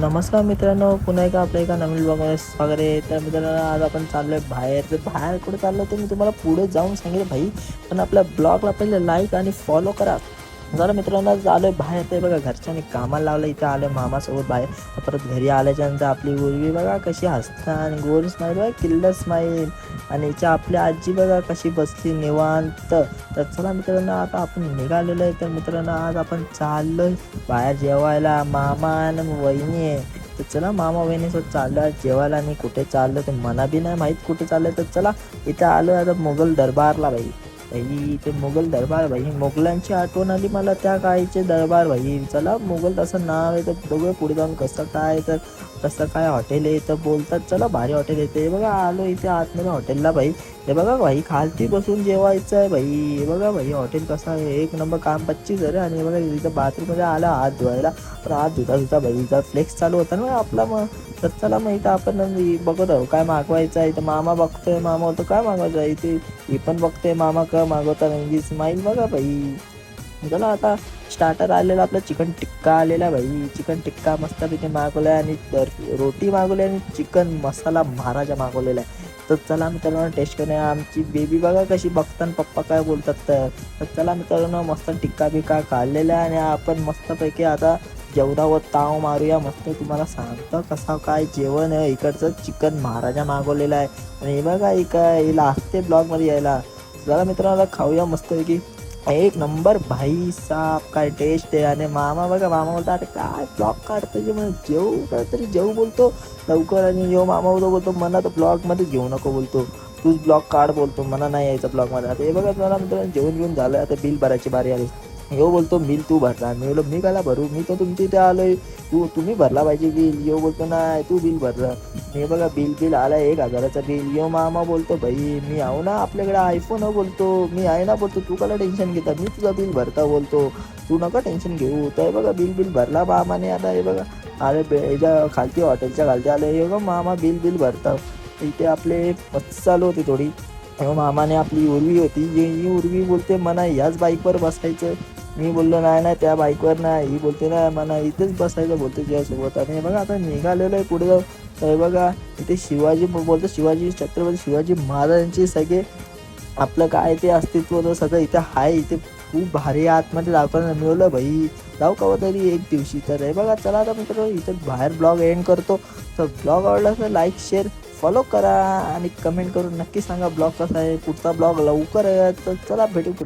नमस्कार मित्रांनो, पुन्हा एकदा आपल्या एका नवीन ब्लॉगमध्ये स्वागत आहे. तर मित्रांनो, आज आपण चाललोय बाहेर. तर बाहेर कुठे चाललो ते मी तुम्हाला पुढे जाऊन सांगेल भाई. पण आपल्या ब्लॉगला पहिले लाईक आणि फॉलो करा. जरा मित्रांनो, आज आलोय बाहेर. ते बघा घरच्यांनी कामाला लावलं, इथं आलोय मामासोबत बाहेर. परत घरी आल्याच्या नंतर आपली उर्वी बघा कशी हसता आणि गोल स्माईल बघा, किल्लर स्माईल. आणि हिच्या आपली आजी बघा कशी बसली निवांत. तर चला मित्रांनो, आता आपण निघालेलो आहे. तर मित्रांनो, आज आपण चाललोय बाहेर जेवायला. मामा आणि वहिनी आहे. तर चला मामा वहिनीसोबत चाललो आहे जेवायला. आणि कुठे चाललो ते मला बी नाही माहीत कुठे चाललं. तर चला इथं आलो आता मुघल दरबारला भाई. भाई ते मुघल दरबार भाई, मुघलांची आठवण आली मला त्या काळीचे दरबार भाई. चला मुघल तसं नाव आहे तर बघूया पुढे जाऊन कसं काय. तर कसं काय हॉटेल आहे तर बोलतात चला भारी हॉटेल येते. हे बघा आलो इथे आतमध्ये हॉटेलला भाई. हे बघा भाई खालती बसून जेवायचं आहे भाई. हे बघा भाई हॉटेल कसं आहे एक नंबर, काम 25 आहे. आणि बघा इथं बाथरूममध्ये आला हात धुवायला. तर हात धुता धुता भाई इथं फ्लेक्स चालू होता ना आपला. मग तर चला मग इथं आपण बघत आहो काय मागवायचं आहे. तर मामा बघतोय, मामा होतो काय मागवायचं आहे इथे. ही पण बघते मामा का मागवता म्हणजे स्माईल बघा भाई. चला आता स्टार्टर आलेला आपला चिकन टिक्का आलेला भाई. चिकन टिक्का मस्तपैकी मागवला आहे. आणि रोटी मागवली आणि चिकन मसाला महाराजा मागवलेला आहे. तर चला मित्रांनो टेस्ट करूया. आमची बेबी बघा कशी बघताना पप्पा काय बोलतात. तर चला मित्रांनो मस्त टिक्का बिक्का काढलेला आहे. आणि आपण मस्तपैकी आता जेवणावर ताव मारूया. मस्त तुम्हाला सांगतो कसा काय जेवण आहे. इकडचं चिकन महाराजा मागवलेला आहे. आणि हे बघा हिला असते ब्लॉगमध्ये यायला. चला मित्रांनो खाऊया मस्तपैकी एक नंबर भाई साहब काय टेस्ट आहे. आणि मामा बघा मामा बोलतो अरे काय ब्लॉग काढतो जे मला जेऊ तरी जेऊ बोलतो लवकर. आणि यो मामा बोलतो मला तर ब्लॉगमध्ये घेऊ नको बोलतो, तूच ब्लॉग काढ बोलतो, मला नाही यायचं ब्लॉगमध्ये. आता हे बघा मला मित्रांनो जेवण घेऊन झालं. आता बिल भरायची बारी आली. यो बोलतो बिल तू भरला. मी बोललो मी काला भरू, मी तर तुमच्या इथे आलोय, तुम्ही भरला पाहिजे बिल. यो बोलतो नाही तू बिल भरलं. हे बघा बिल आला 1,000चं बिल. यो मामा बोलतो भाई मी आहो ना आपल्याकडे आयफोन हो बोलतो, मी आहे ना बोलतो, तू काला टेन्शन घेता, मी तुझं बिल भरता बोलतो, तू नका टेन्शन घेऊ. तर हे बघा बिल भरला मामाने. आता हे बघा आले याच्या खालती हॉटेलच्या खालती आले. हे बघा मामा बिल भरता. इथे आपले मस्त चालू होती थोडी. मामाने आपली उर्वी होती, ही उर्वी बोलते मला ह्याच बाईकवर बसायचं. मी बोललो नाही नाही त्या बाईकवर नाही. ही बोलते ना मला इथेच बसायचं बोलते तुझ्यासोबत. आणि बघा आता निघालेलो आहे पुढे जाऊ. तर बघा इथे शिवाजी बोलतो, शिवाजी छत्रपती शिवाजी महाराजांची सगळे आपलं काय ते अस्तित्व तर सगळं इथे आहे. इथे खूप भारी आतमध्ये दाखवायला मिळवलं भाई. जाऊ कवा तरी एक दिवशी. तर हे बघा चला आता मित्रांनो इथं बाहेर ब्लॉग एंड करतो. तर ब्लॉग आवडला तर लाईक शेअर फॉलो करा आणि कमेंट करून नक्की सांगा ब्लॉग कसा आहे. पुढचा ब्लॉग लवकर आहे. तर चला भेटू पुढे.